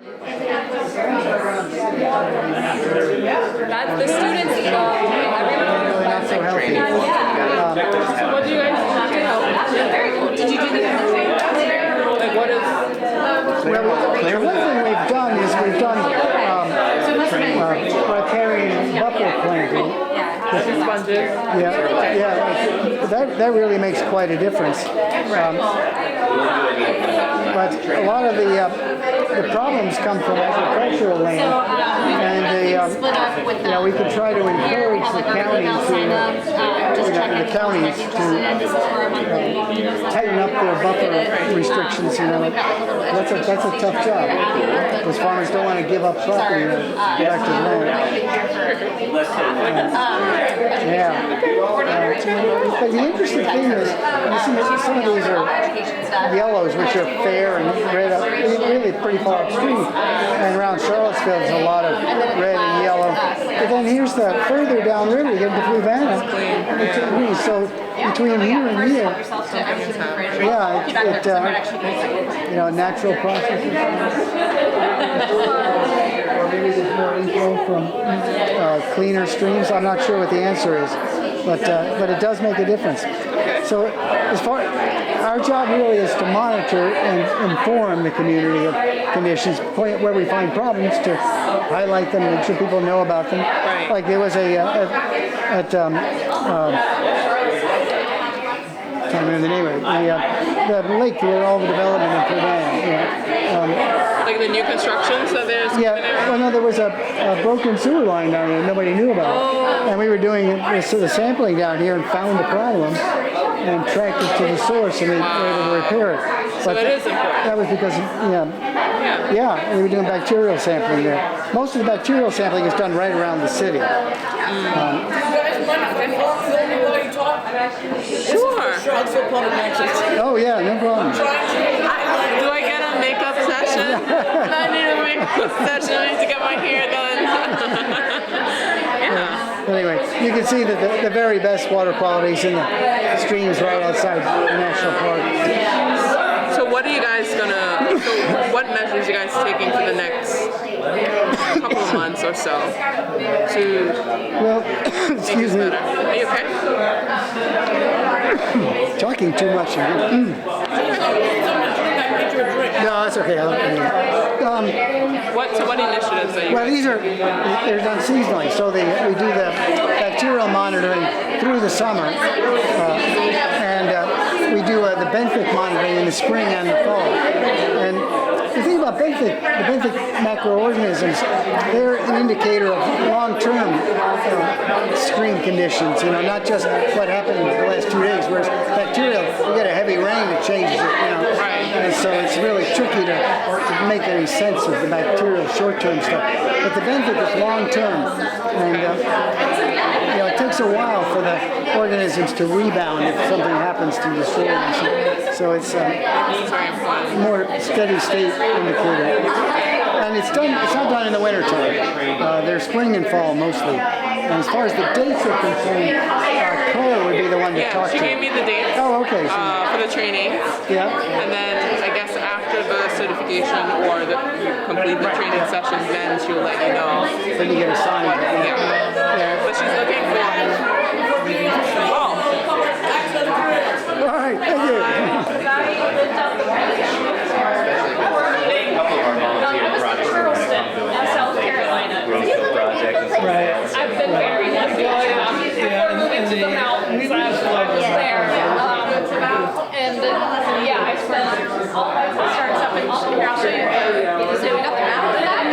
That's the students love everyone. Really not so healthy. What do you guys do to help? Very cool. Did you do the like what is Well, the one thing we've done is we've done riparian buffalo planting. sponges? Yeah. That really makes quite a difference. But a lot of the problems come from agricultural land, and we could try to encourage the counties to tighten up their buffer restrictions. That's a tough job because farmers don't want to give up property to productive land. But the interesting thing is, you see some of these are yellows, which are fair and red, really pretty far upstream. And around Charlottesville, there's a lot of red and yellow. But then here's the further downriver, you get into Rivanna, it's green. So between here and here, natural processes. Or maybe there's more inflow from cleaner streams. I'm not sure what the answer is, but it does make a difference. So our job really is to monitor and inform the community of conditions, point where we find problems to highlight them, make sure people know about them. Right. Like there was can't remember the name of it, the lake where all the development in Rivanna. Like the new construction, so there's there was a broken sewer line down there nobody knew about. And we were doing the sampling down here and found the problem and tracked it to the source, and we were able to repair it. So it is important. That was because, we were doing bacterial sampling there. Most of the bacterial sampling is done right around the city. Sure. Oh yeah, no problem. Do I get a makeup session? I need a makeup session. I need to get my hair done. Anyway, you can see that the very best water quality is in the streams right outside the national park. So what are you guys what measures are you guys taking for the next couple of months or so to excuse me. Are you okay? Talking too much. No, that's okay. What initiatives are you? Well, they're done seasonally, so we do the bacterial monitoring through the summer, and we do the benthic monitoring in the spring and the fall. And the thing about the benthic macroorganisms, they're an indicator of long-term stream conditions. Not just what happened in the last 2 days. Whereas bacterial, you get a heavy rain, it changes it. And so it's really tricky to make any sense of the bacterial short-term stuff. But the benthic is long-term, and it takes a while for the organisms to rebound if something happens to destroy them. So it's more steady state indicator. And it's not done in the wintertime. They're spring and fall mostly. And as far as the dates are concerned, Claire would be the one to talk to. She gave me the dates. Oh, okay. For the training. Yeah. And then I guess after the certification or you complete the training sessions, then she'll let you know. Then you get assigned. Yeah. But she's looking for. All right. Thank you. South Carolina. Right. I've been very lucky. Before moving to the mountains, I was there. And I spent all my starts up in here. I'll show you. So we got the mountain back.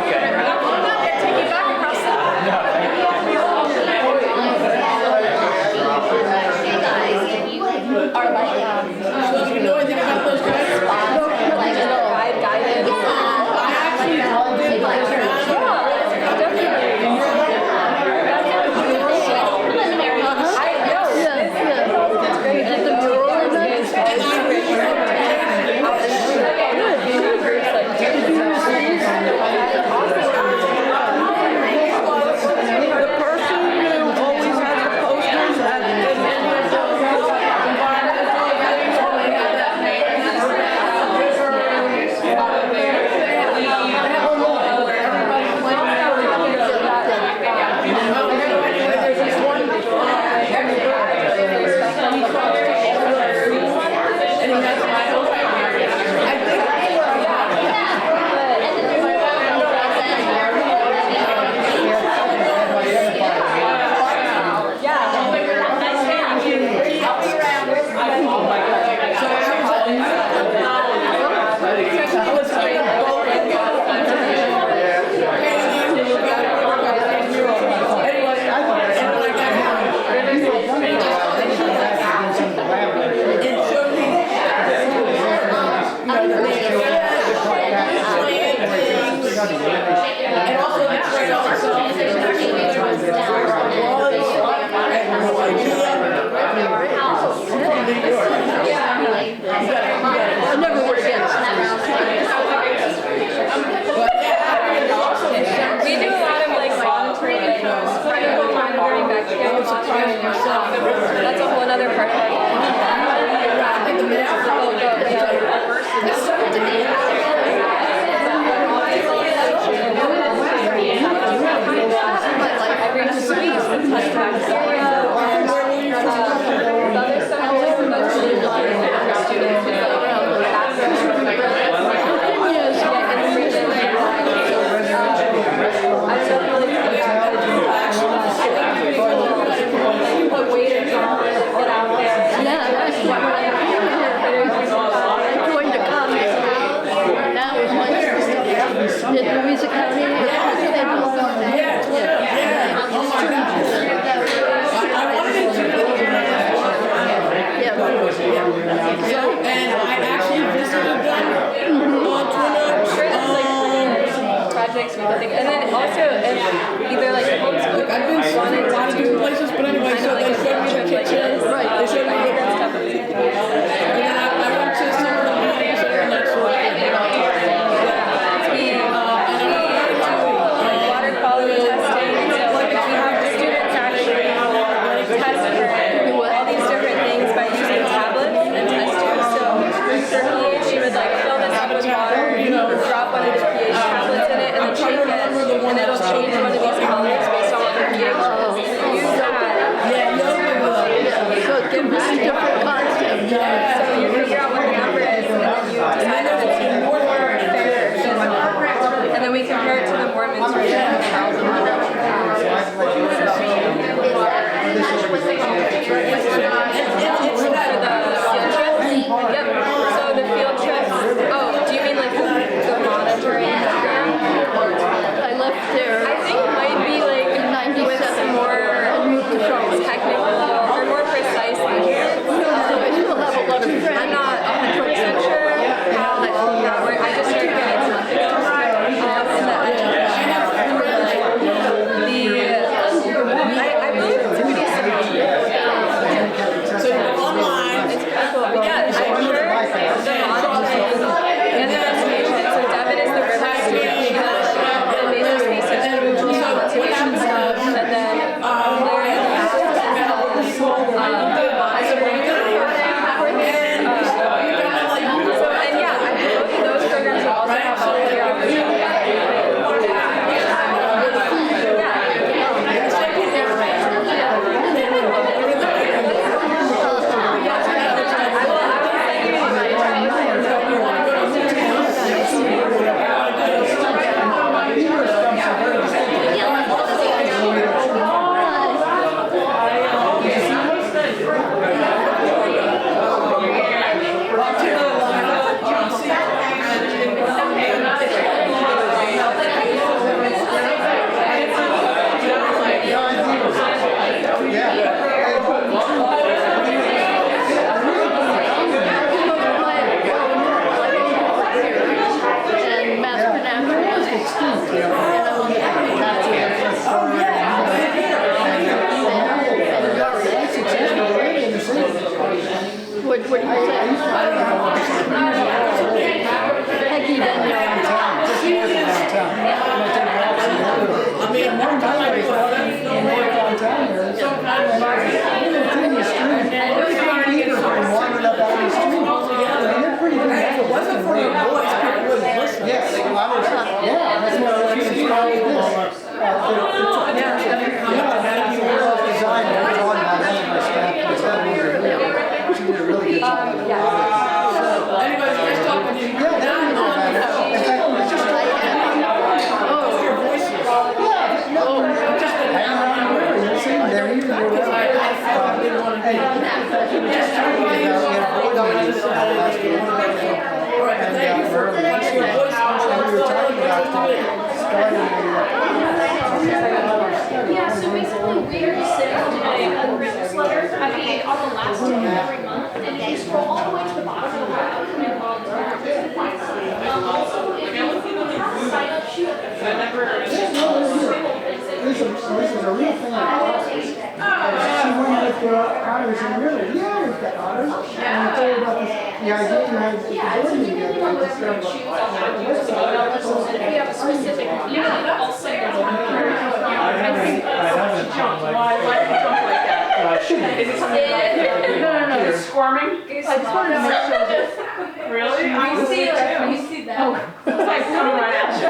Okay. Take you back across the. So if you know anything about those guys? those lights and stuff have to be somewhere. In Louisa County? Yeah, oh my gosh. I wanted to do it. Yeah. So, and I actually visited them on Projects we can think, and then also if either like homeschool I've been to a lot of different places, but anyway, so they showed me the kitchen. right? They showed me the stuff. and then I went to some of the meetings that are next door. Water quality testing, so like students actually test for all these different things by using tablets and testers. So for pH, you would like fill this up with water, drop one of the pH tablets in it, and then shake it, and it'll change one of these colors based on what the pH is. Use that. So it gives us a different concept. So you figure out what the number is, and then you decide if it's more fair than and then we compare it to the Mormons version of 1,000. Yep. So the field trips. Oh, do you mean like the monitoring program? I left there. I think it might be like with some more technical or more precise measurements. So I still have a lot of friends. I'm not 100% sure how that works. I just started getting some pictures in the education. I believe it's pretty simple. So you go online. It's pretty cool. But yeah, I'm sure the monitoring and the estimation. So Devin is the river student. She does the major species conservation stuff, and then Larry is the monitoring so, and yeah, I think both of those programs will also have volunteer opportunities. And math for naturals. What do you say? Peggy doesn't know. I mean, more time If it wasn't for your voice, people wouldn't listen. Yes, well, I was, yeah, that's what I was thinking. Designed, we're talking about me and my staff, it's not over here. She did a really good job. Anyways, nice talking to you. Yeah, that was about it. In fact, it's just like, Your voice is. hang around here, you'll see, they're even more well. Hey, just talking about, last week. Alright, thank you for watching your voice. We were talking about starting Yeah, so basically we're sending a newsletter on the last day of every month, and if you scroll all the way to the bottom of the web, also if you have a sign up sheet. This is a real thing. She went with the otters and really, yeah, we've got otters. And I told her about this, the idea you had at the board meeting. And if we have a specific, I'll send it. No, squirming. I just wanted to make sure that. Really? I see that. It's like coming right at you.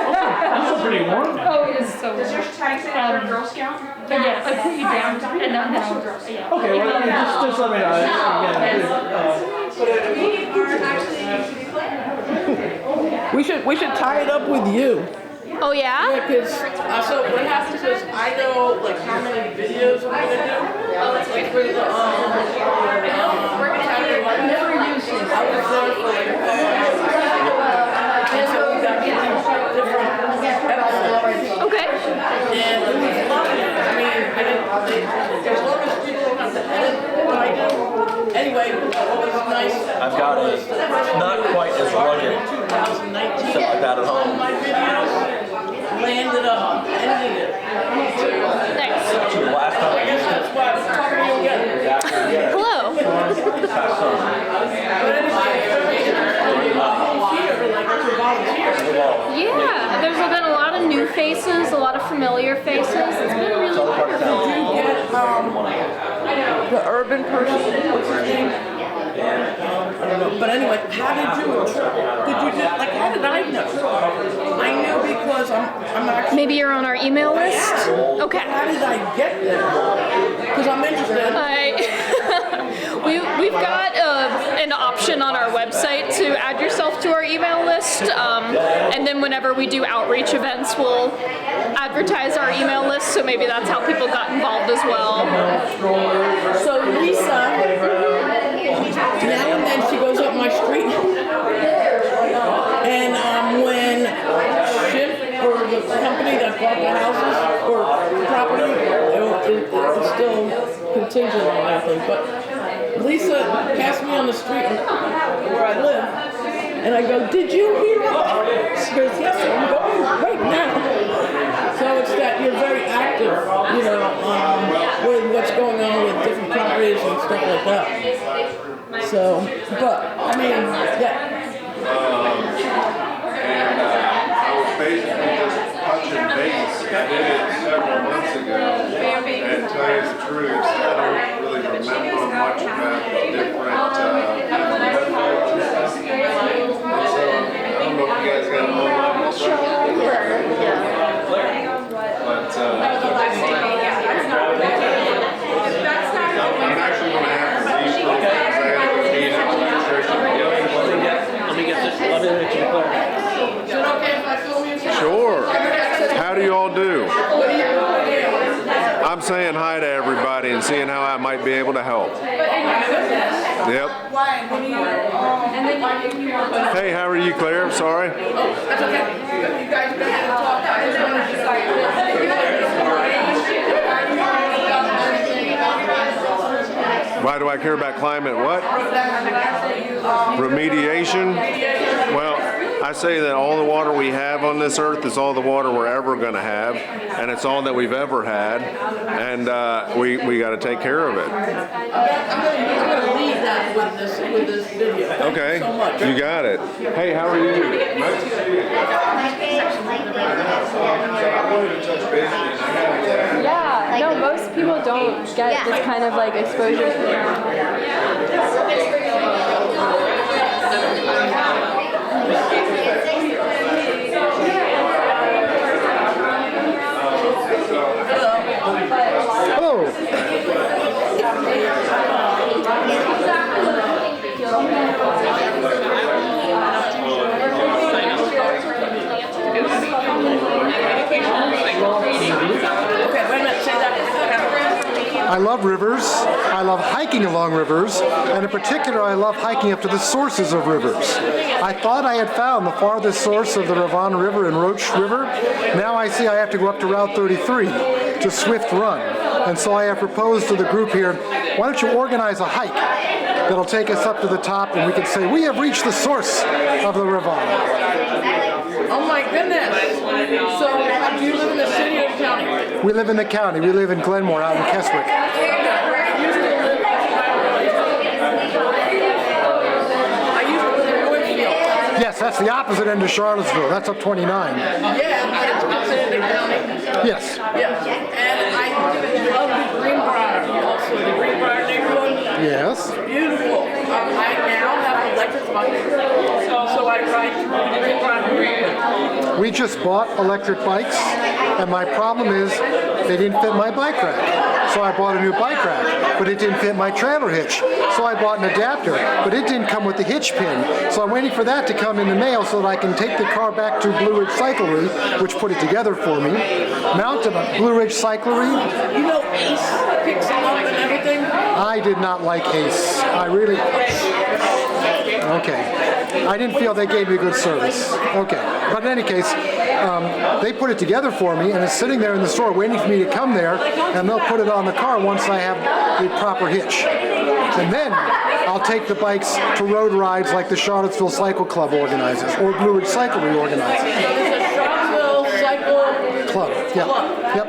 It's pretty warm. Oh, it is so. Does your tag say that for Girl Scout? Yes, I put you down, and now, yeah. Okay, well, just let me know. Again, We should tie it up with you. Oh yeah? Yeah, because so what happens is I know like how many videos we're gonna do. Like for the I've never used this. I was there for like and so we got as long as people don't have to edit what I do. Anyway, it was nice. I've got it. It's not quite as rugged. 2019. Something like that at All home. my videos landed up ending it. Nice. The last time I guess that's why I'm talking to you again. Hello. But anyway, volunteer, like to volunteer. Yeah, there's been a lot of new faces, a lot of familiar faces. It's been really wonderful. Did you get the urban person? What's his name? I don't know. But anyway, how did you just, like, how did I know? I knew because I'm actually. Maybe you're on our email list? Yeah. Okay. How did I get there? Because I'm interested. We've got an option on our website to add yourself to our email list, and then whenever we do outreach events, we'll advertise our email list, so maybe that's how people got involved as well. So Lisa, now and then she goes up my street, and when Ship or the company that bought the houses or property, it's still contingent on everything, but Lisa passed me on the street where I live, and I go, "Did you hear that?" She goes, "Yes, I'm going right now." So it's that you're very active, you know, with what's going on with different properties and stuff like that. So, but I mean, yeah. I was basically just touching base. I did it several months ago. And to tell you the truth, I don't really remember much about the different methods. And so, I don't know if you guys got online instructions. But I'm actually going to have to leave for because I have a meeting with nutrition. Let me get this. Let me get you clear. Is it okay if I film you? Sure. How do you all do? I'm saying hi to everybody and seeing how I might be able to help. Yep. Hey, how are you, Claire? Sorry. That's okay. You guys go ahead and talk. I just wanted to Why do I care about climate? What? Remediation? Well, I say that all the water we have on this earth is all the water we're ever going to have, and it's all that we've ever had, and we got to take care of it. I'm going to lead that with this video. Thank Okay, you so much. you got it. Hey, how are you? Nice to see you. Yeah, no, most people don't get this kind of like exposure to it. Hello. I love rivers. I love hiking along rivers, and in particular, I love hiking up to the sources of rivers. I thought I had found the farthest source of the Rivanna River and Roach River. Now I see I have to go up to Route 33 to Swift Run. And so I have proposed to the group here, why don't you organize a hike that'll take us up to the top, and we can say, we have reached the source of the Rivanna. Oh my goodness. So, do you live in the city or county? We live in the county. We live in Glenmore out in Keswick. I used to live in Northfield. Yes, that's the opposite end of Charlottesville. That's up 29. Yeah, that's considered the county. Yes. Yeah. And I love the Greenbrier, also the Greenbrier neighborhood. Yes. Beautiful. I now have an electric bike, so I ride through the Greenbrier neighborhood. We just bought electric bikes, and my problem is they didn't fit my bike rack. So I bought a new bike rack, but it didn't fit my trailer hitch. So I bought an adapter, but it didn't come with the hitch pin. So I'm waiting for that to come in the mail so that I can take the car back to Blue Ridge Cyclery, which put it together for me, mount it at Blue Ridge Cyclery. You know Ace picks them up and everything? I did not like Ace. I really... Okay. I didn't feel they gave me good service. Okay. But in any case, they put it together for me, and it's sitting there in the store waiting for me to come there, and they'll put it on the car once I have the proper hitch. And then I'll take the bikes to road rides like the Charlottesville Cycle Club organizes, or Blue Ridge Cyclery organizes. Charlottesville Cycle Club. Yep. Yep.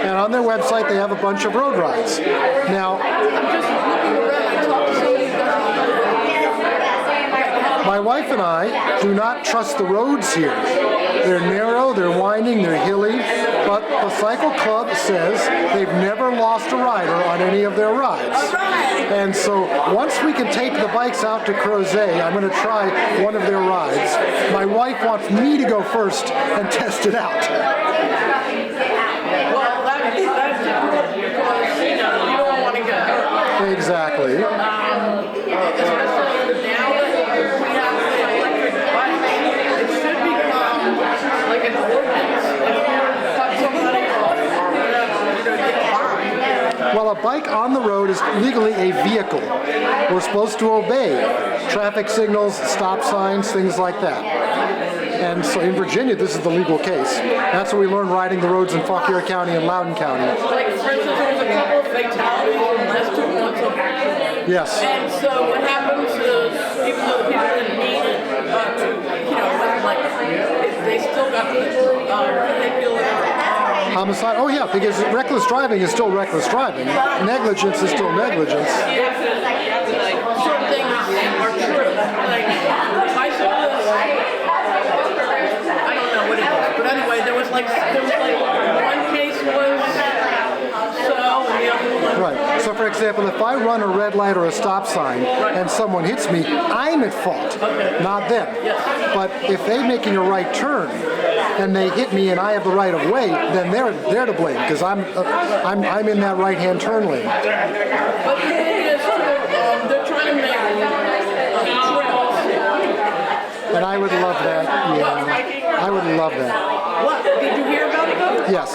And on their website, they have a bunch of road rides. Now, I'm just looking around. I talked to somebody who doesn't. my wife and I do not trust the roads here. They're narrow, they're winding, they're hilly, but the Cycle Club says they've never lost a rider on any of their rides. And so once we can take the bikes out to Crozet, I'm going to try one of their rides. My wife wants me to go first and test it out. Well, that's because you don't want to get hurt. Exactly. Especially now that we have the electric bike, it should become like an ordinance. If you cut somebody off, you're going to get fined. Well, a bike on the road is legally a vehicle. We're supposed to obey traffic signals, stop signs, things like that. And so in Virginia, this is the legal case. That's what we learned riding the roads in Fauquier County and Loudoun County. Like, for instance, there was a couple of fatalities in the last 2 months. Yes. And so what happens is, even though the people didn't mean it, like, they still got vehicular Homicide? Oh yeah, because reckless driving is still reckless driving. Negligence is still negligence. certain things are true. Like, I saw this, I don't know what it is, but anyway, there was like one case was so, and the other one. Right. So for example, if I run a red light or a stop sign and someone hits me, I'm at fault, not them. But if they're making a right turn and they hit me and I have the right of way, then they're to blame because I'm in that right-hand turn lane. But the thing is, they're trying to make trails. And I would love that. Yeah, I would love that. What? Did you hear about it though? Yes.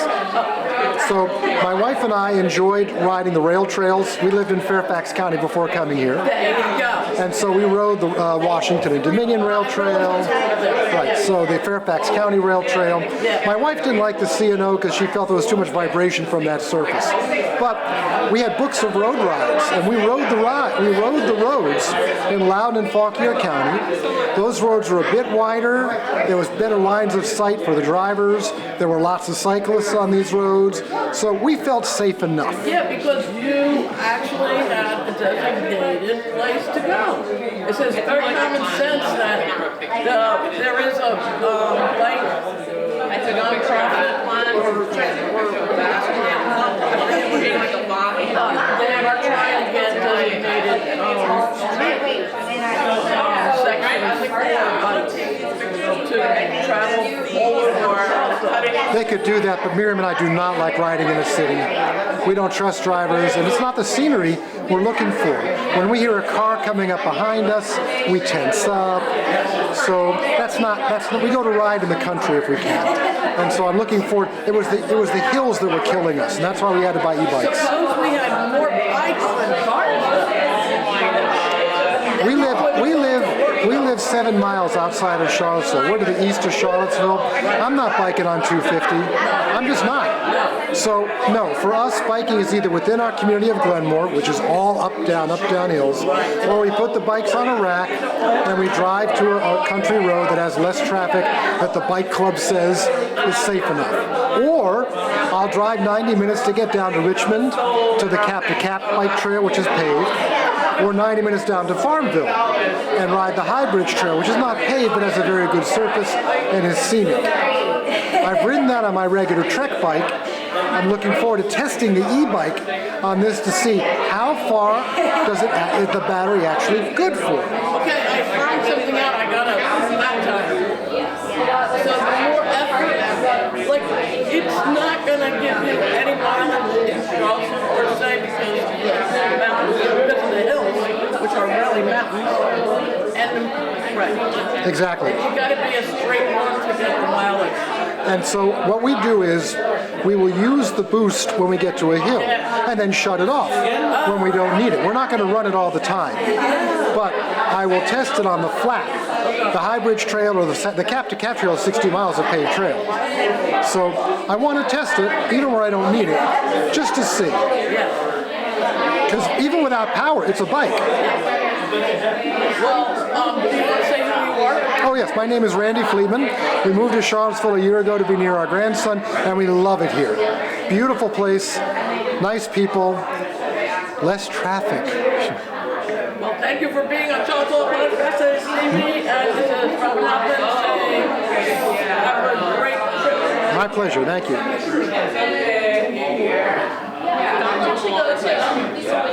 So my wife and I enjoyed riding the rail trails. We lived in Fairfax County before coming here. There you go. And so we rode the Washington and Dominion Rail Trail. Right, so the Fairfax County Rail Trail. My wife didn't like the C&O because she felt there was too much vibration from that surface. But we had books of road rides, and we rode the roads in Loudoun and Fauquier County. Those roads were a bit wider. There was better lines of sight for the drivers. There were lots of cyclists on these roads. So we felt safe enough. Yeah, because you actually had a designated place to go. It says very common sense that there is a like non-profit or they are trying to get designated sections for bikes to travel all over. They could do that, but Miriam and I do not like riding in the city. We don't trust drivers, and it's not the scenery we're looking for. When we hear a car coming up behind us, we tense up. So we go to ride in the country if we can. And so I'm looking forward. It was the hills that were killing us, and that's why we had to buy e-bikes. Suppose we had more bikes than cars. We live 7 miles outside of Charlottesville. We're to the east of Charlottesville. I'm not biking on 250. I'm just not. So no, for us, biking is either within our community of Glenmore, which is all up down hills, or we put the bikes on a rack and we drive to a country road that has less traffic that the bike club says is safe enough. Or I'll drive 90 minutes to get down to Richmond to the Cap to Cap bike trail, which is paved. Or 90 minutes down to Farmville and ride the High Bridge Trail, which is not paved but has a very good surface and is scenic. I've ridden that on my regular Trek bike. I'm looking forward to testing the e-bike on this to see how far is the battery actually good for. Okay, I found something out. I got a flat tire. So the more effort, like, it's not going to give you any mileage in Charleston per se because of the mountains, because of the hills, which are really mountains. And right. Exactly. You got to be a straight run to get the mileage. And so what we do is we will use the boost when we get to a hill and then shut it off when we don't need it. We're not going to run it all the time. but I will test it on the flat. The High Bridge Trail or the Cap to Cap Trail is 60 miles of paved trail. So I want to test it, even where I don't need it, just to see. Because even without power, it's a bike. Well, do you want to say who you are? Oh yes, my name is Randy Fleetman. We moved to Charlottesville a year ago to be near our grandson, and we love it here. Beautiful place, nice people, less traffic. Well, thank you for being on Charlottesville Podcast this evening. And this is Robin Hoffman saying have a great trip. My pleasure, thank you.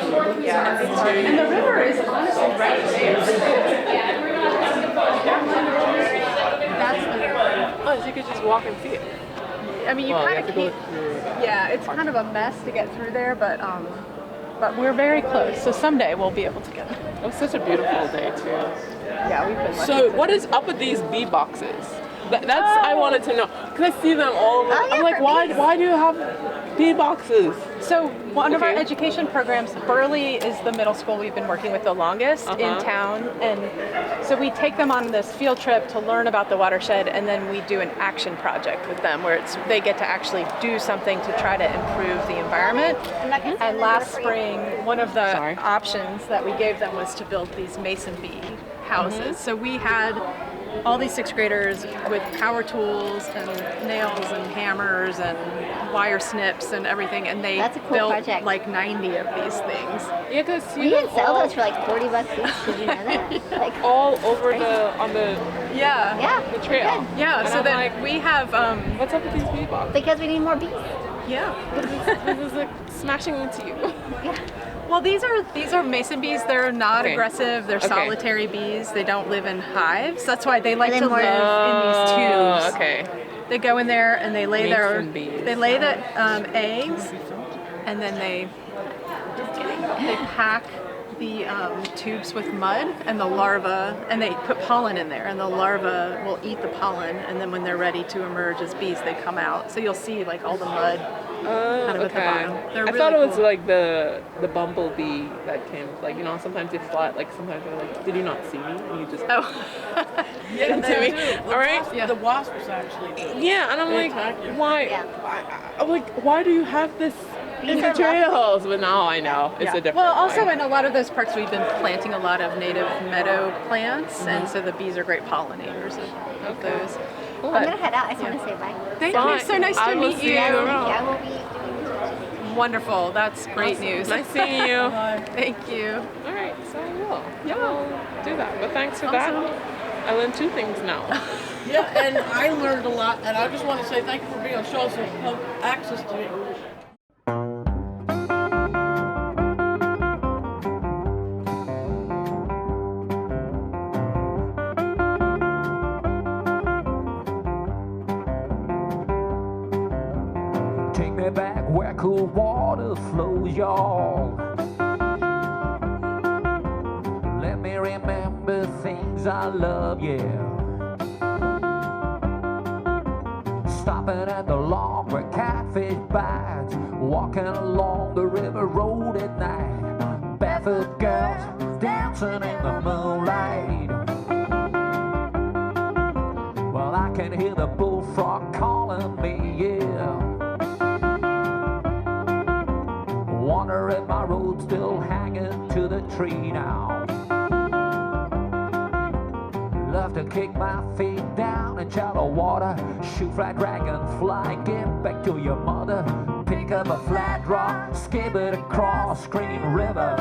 And the river is honestly right there. That's the river. Oh, so you could just walk and see it. I mean, you Well, kind you of have to go can't. through. Yeah, it's kind of a mess to get through there, but we're very close. So someday we'll be able to get. It was such a beautiful day too. Yeah, we've been. So what is up with these bee boxes? That's I wanted to know because I see them all over. Oh, yeah, I'm like, for why? bees. Why do you have bee boxes? So one of our Okay. education programs, Burley is the middle school we've been working with the longest in town, and so we take them on this field trip to learn about the watershed, and then we do an action project with them where they get to actually do something to try to improve the environment. And last spring, one of the options that we gave them was to build these mason bee houses. So we had all these sixth graders with power tools and nails and hammers and wire snips and everything, and they That's a cool built project. like 90 of these things. Yeah, because We can sell those for like $40 each. Did you know that? Like, all over on the Yeah. the trail. Good. Yeah, And so I'm then like, we have, what's up with these bee boxes? because we need more bees. yeah. This is like smashing into you. Well, these are mason bees. They're not Okay. aggressive. They're Okay. solitary bees. They don't live in hives. That's why they like Are they to more- live in these tubes. Okay. They go in there and they lay Mason bees. the eggs, and then they pack the tubes with mud and the larva, and they put pollen in there, and the larva will eat the pollen, and then when they're ready to emerge as bees, they come out. So you'll see like all the mud kind of at the bottom. They're I really thought it was cool. like the bumblebee that came, like, you know, sometimes they fly, like sometimes they're like, did you not see me? And you just Oh. Yeah, into they me. do. All right. The wasps actually do. Yeah, and I'm They like, attack you. why? Yeah. I'm like, why do you have this in the are trails? But now I know it's a different. Well, also why. in a lot of those parks, we've been planting a lot of native meadow plants, and so the bees are great pollinators of those. I'm But gonna head out. I just want to say bye. thank Bye. you. So nice I to will meet see you. you. Yeah, I will be. Wonderful. That's great news. Nice seeing you. Thank you. All right, so I will. Yeah. I'll do that. But thanks for Awesome. that. I learned 2 things now. Yeah, and I learned a lot, and I just want to say thank you for being on show so have access to me. Take me back where cool water flows, y'all. Let me remember things I love, yeah. Stopping at the log where catfish bites, walking along the river road at night. Barefoot girls dancing in the moonlight. Well, I can hear the bullfrog calling me, yeah. Wonder if my road's still hanging to the tree now. Love to kick my feet down in shallow water, shoot fly dragonfly, get back to your mother, pick up a flat rock, skip it across Green River.